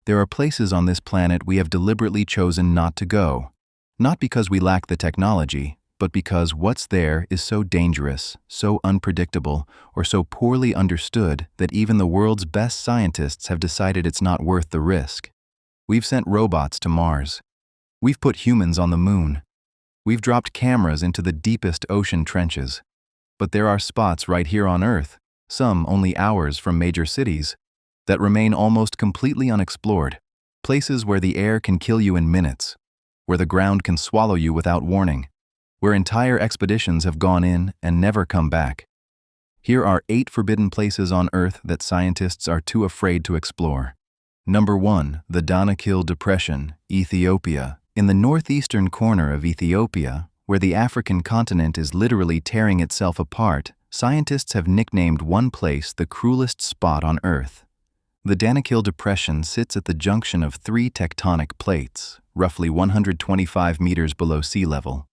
There are places on this planet we have deliberately chosen not to go. Not because we lack the technology, but because what's there is so dangerous, so unpredictable, or so poorly understood that even the world's best scientists have decided it's not worth the risk. We've sent robots to Mars. We've put humans on the moon. We've dropped cameras into the deepest ocean trenches. But there are spots right here on Earth, some only hours from major cities, that remain almost completely unexplored. Places where the air can kill you in minutes, where the ground can swallow you without warning, where entire expeditions have gone in and never come back. Here are 8 forbidden places on Earth that scientists are too afraid to explore. Number 1, the Danakil Depression, Ethiopia. In the northeastern corner of Ethiopia, where the African continent is literally tearing itself apart, scientists have nicknamed one place the cruelest spot on Earth. The Danakil Depression sits at the junction of 3 tectonic plates, roughly 125 meters below sea level.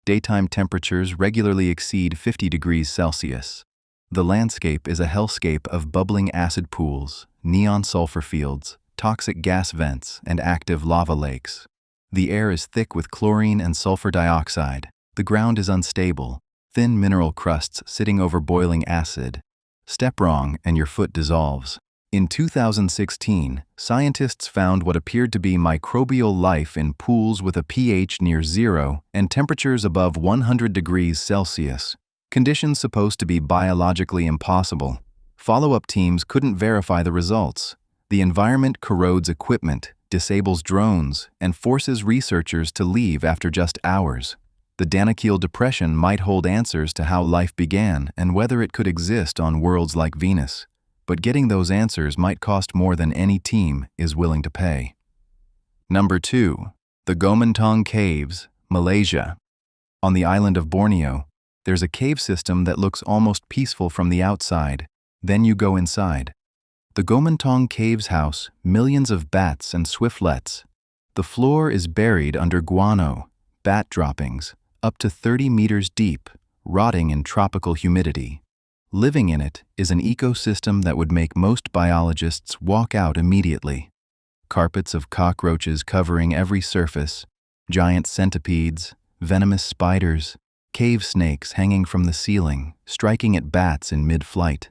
Daytime temperatures regularly exceed 50 degrees Celsius. The landscape is a hellscape of bubbling acid pools, neon sulfur fields, toxic gas vents, and active lava lakes. The air is thick with chlorine and sulfur dioxide. The ground is unstable, thin mineral crusts sitting over boiling acid. Step wrong and your foot dissolves. In 2016, scientists found what appeared to be microbial life in pools with a pH near 0 and temperatures above 100 degrees Celsius, conditions supposed to be biologically impossible. Follow-up teams couldn't verify the results. The environment corrodes equipment, disables drones, and forces researchers to leave after just hours. The Danakil Depression might hold answers to how life began and whether it could exist on worlds like Venus. But getting those answers might cost more than any team is willing to pay. Number 2, the Gomantong Caves, Malaysia. On the island of Borneo, there's a cave system that looks almost peaceful from the outside. Then you go inside. The Gomantong Caves house millions of bats and swiftlets. The floor is buried under guano, bat droppings, up to 30 meters deep, rotting in tropical humidity. Living in it is an ecosystem that would make most biologists walk out immediately. Carpets of cockroaches covering every surface, giant centipedes, venomous spiders, cave snakes hanging from the ceiling, striking at bats in mid-flight.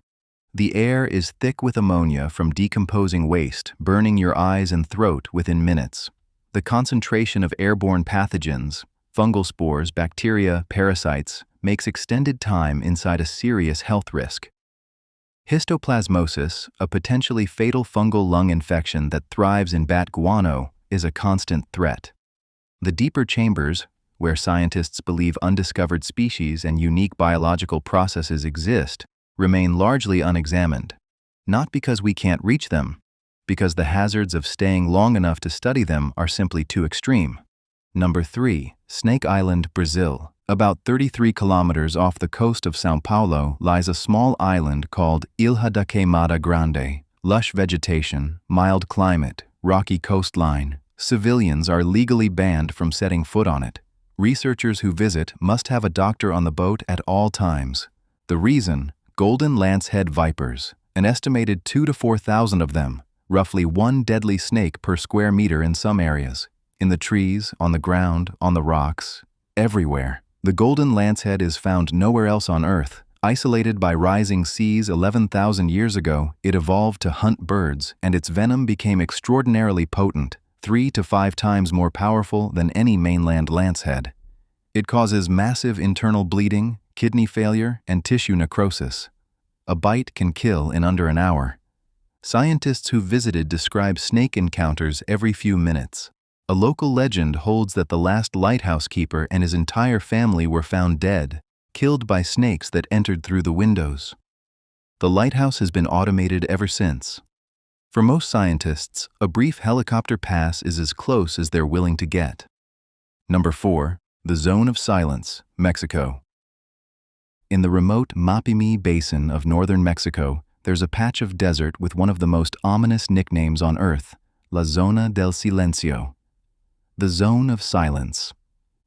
The air is thick with ammonia from decomposing waste, burning your eyes and throat within minutes. The concentration of airborne pathogens, fungal spores, bacteria, parasites, makes extended time inside a serious health risk. Histoplasmosis, a potentially fatal fungal lung infection that thrives in bat guano, is a constant threat. The deeper chambers, where scientists believe undiscovered species and unique biological processes exist, remain largely unexamined. Not because we can't reach them, because the hazards of staying long enough to study them are simply too extreme. Number 3, Snake Island, Brazil. About 33 kilometers off the coast of São Paulo lies a small island called Ilha da Queimada Grande. Lush vegetation, mild climate, rocky coastline. Civilians are legally banned from setting foot on it. Researchers who visit must have a doctor on the boat at all times. The reason? Golden lancehead vipers, an estimated 2,000 to 4,000 of them, roughly 1 deadly snake per square meter in some areas. In the trees, on the ground, on the rocks, everywhere. The golden lancehead is found nowhere else on Earth. Isolated by rising seas 11,000 years ago, it evolved to hunt birds, and its venom became extraordinarily potent, 3 to 5 times more powerful than any mainland lancehead. It causes massive internal bleeding, kidney failure, and tissue necrosis. A bite can kill in under an hour. Scientists who visited describe snake encounters every few minutes. A local legend holds that the last lighthouse keeper and his entire family were found dead, killed by snakes that entered through the windows. The lighthouse has been automated ever since. For most scientists, a brief helicopter pass is as close as they're willing to get. Number 4, the Zone of Silence, Mexico. In the remote Mapimi Basin of northern Mexico, there's a patch of desert with one of the most ominous nicknames on Earth, La Zona del Silencio. The Zone of Silence.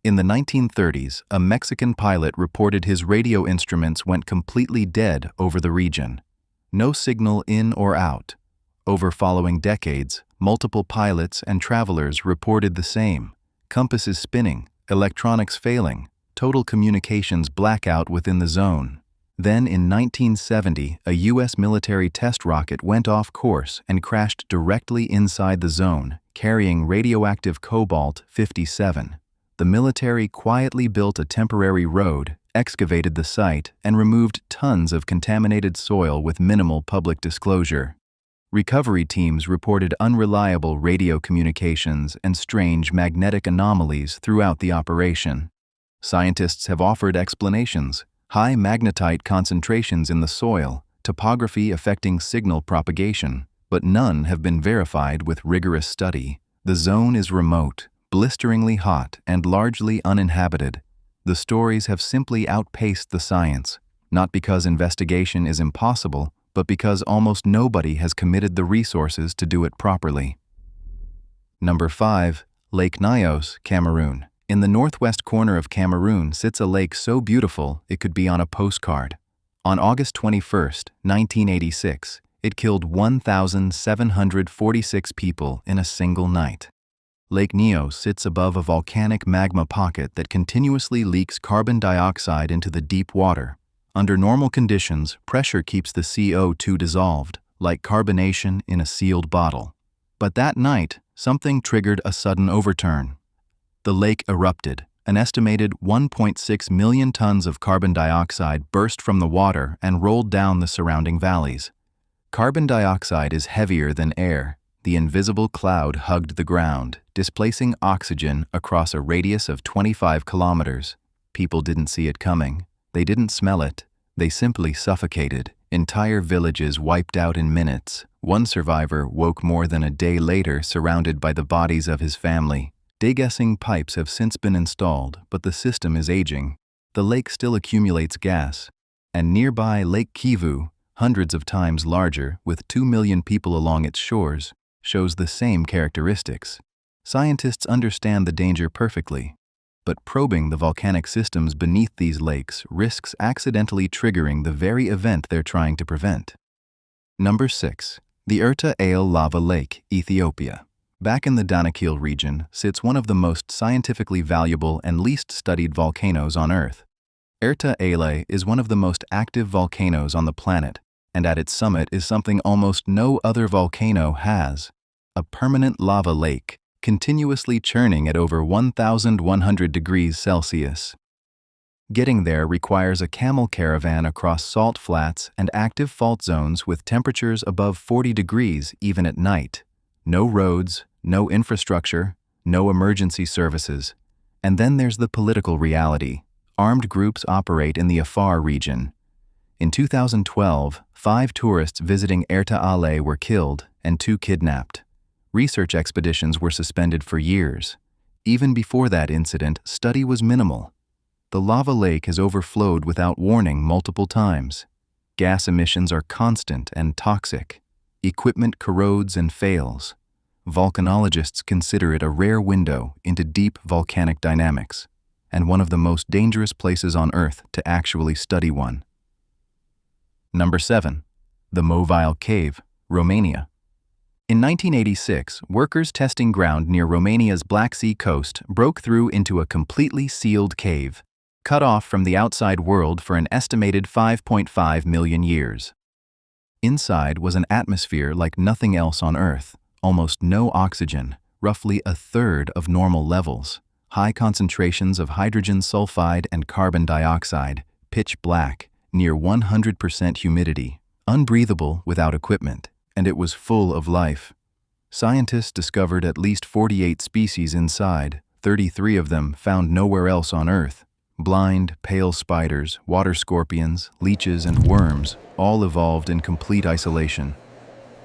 In the 1930s, a Mexican pilot reported his radio instruments went completely dead over the region. No signal in or out, Over following decades, multiple pilots and travelers reported the same: compasses spinning, electronics failing, total communications blackout within the zone. Then in 1970, a U.S. military test rocket went off course and crashed directly inside the zone, carrying radioactive cobalt-57. The military quietly built a temporary road, excavated the site, and removed tons of contaminated soil with minimal public disclosure. Recovery teams reported unreliable radio communications and strange magnetic anomalies throughout the operation. Scientists have offered explanations: high magnetite concentrations in the soil, topography affecting signal propagation, but none have been verified with rigorous study. The zone is remote, blisteringly hot, and largely uninhabited. The stories have simply outpaced the science, not because investigation is impossible, but because almost nobody has committed the resources to do it properly. Number 5. Lake Nyos, Cameroon. In the northwest corner of Cameroon sits a lake so beautiful it could be on a postcard. On August 21, 1986, it killed 1,746 people in a single night. Lake Nyos sits above a volcanic magma pocket that continuously leaks carbon dioxide into the deep water. Under normal conditions, pressure keeps the CO2 dissolved, like carbonation in a sealed bottle. But that night, something triggered a sudden overturn. The lake erupted. An estimated 1.6 million tons of carbon dioxide burst from the water and rolled down the surrounding valleys. Carbon dioxide is heavier than air. The invisible cloud hugged the ground, displacing oxygen across a radius of 25 kilometers. People didn't see it coming. They didn't smell it. They simply suffocated. Entire villages wiped out in minutes. One survivor woke more than a day later surrounded by the bodies of his family. Degassing pipes have since been installed, but the system is aging. The lake still accumulates gas. And nearby Lake Kivu, hundreds of times larger, with 2 million people along its shores, shows the same characteristics. Scientists understand the danger perfectly, but probing the volcanic systems beneath these lakes risks accidentally triggering the very event they're trying to prevent. Number 6. The Erta Ale Lava Lake, Ethiopia. Back in the Danakil region sits one of the most scientifically valuable and least studied volcanoes on Earth. Erta Ale is one of the most active volcanoes on the planet, and at its summit is something almost no other volcano has: a permanent lava lake, continuously churning at over 1,100 degrees Celsius. Getting there requires a camel caravan across salt flats and active fault zones with temperatures above 40 degrees even at night. No roads, no infrastructure, no emergency services. And then there's the political reality. Armed groups operate in the Afar region. In 2012, 5 tourists visiting Erta Ale were killed and 2 kidnapped. Research expeditions were suspended for years. Even before that incident, study was minimal. The lava lake has overflowed without warning multiple times. Gas emissions are constant and toxic. Equipment corrodes and fails. Volcanologists consider it a rare window into deep volcanic dynamics, and one of the most dangerous places on Earth to actually study one. Number 7. The Mobile Cave, Romania. In 1986, workers testing ground near Romania's Black Sea coast broke through into a completely sealed cave, cut off from the outside world for an estimated 5.5 million years. Inside was an atmosphere like nothing else on Earth, almost no oxygen, roughly a third of normal levels, high concentrations of hydrogen sulfide and carbon dioxide, pitch black, near 100% humidity, unbreathable without equipment, and it was full of life. Scientists discovered at least 48 species inside, 33 of them found nowhere else on Earth. Blind, pale spiders, water scorpions, leeches, and worms all evolved in complete isolation.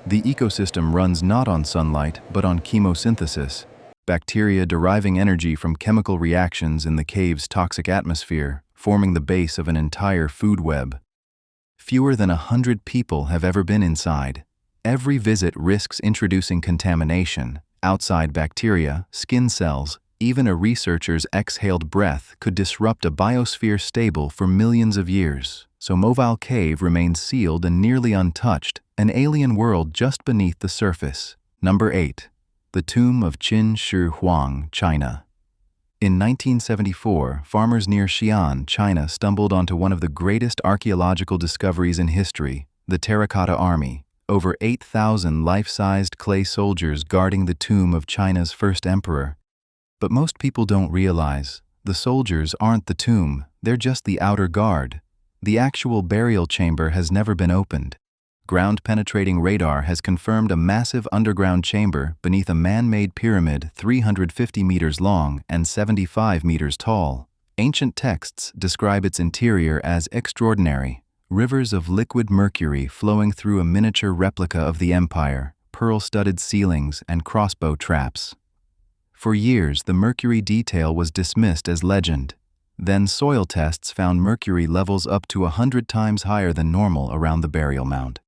The ecosystem runs not on sunlight, but on chemosynthesis, bacteria deriving energy from chemical reactions in the cave's toxic atmosphere, forming the base of an entire food web. Fewer than 100 people have ever been inside. Every visit risks introducing contamination. Outside bacteria, skin cells, even a researcher's exhaled breath could disrupt a biosphere stable for millions of years. So Mobile Cave remains sealed and nearly untouched, An alien world just beneath the surface. Number 8. The tomb of Qin Shi Huang, China. In 1974, farmers near Xi'an, China stumbled onto one of the greatest archaeological discoveries in history, the Terracotta Army, over 8,000 life-sized clay soldiers guarding the tomb of China's first emperor. But most people don't realize, the soldiers aren't the tomb, they're just the outer guard. The actual burial chamber has never been opened. Ground-penetrating radar has confirmed a massive underground chamber beneath a man-made pyramid 350 meters long and 75 meters tall. Ancient texts describe its interior as extraordinary, rivers of liquid mercury flowing through a miniature replica of the empire, pearl-studded ceilings, and crossbow traps. For years, the mercury detail was dismissed as legend. Then soil tests found mercury levels up to 100 times higher than normal around the burial mound.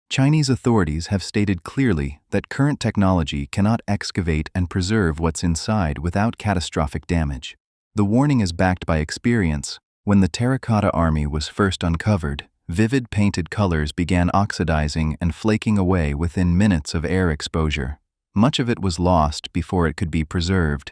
Chinese authorities have stated clearly that current technology cannot excavate and preserve what's inside without catastrophic damage. The warning is backed by experience. When the Terracotta Army was first uncovered, vivid painted colors began oxidizing and flaking away within minutes of air exposure. Much of it was lost before it could be preserved.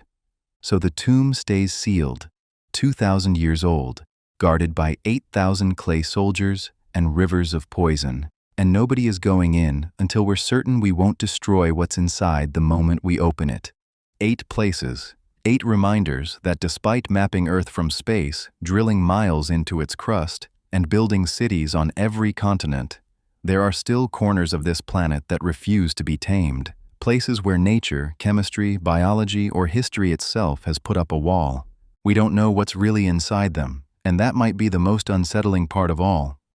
So the tomb stays sealed, 2,000 years old, guarded by 8,000 clay soldiers and rivers of poison. And nobody is going in until we're certain we won't destroy what's inside the moment we open it. 8 places, 8 reminders that despite mapping Earth from space, drilling miles into its crust, and building cities on every continent, there are still corners of this planet that refuse to be tamed, places where nature, chemistry, biology, or history itself has put up a wall. We don't know what's really inside them, and that might be the most unsettling part of all.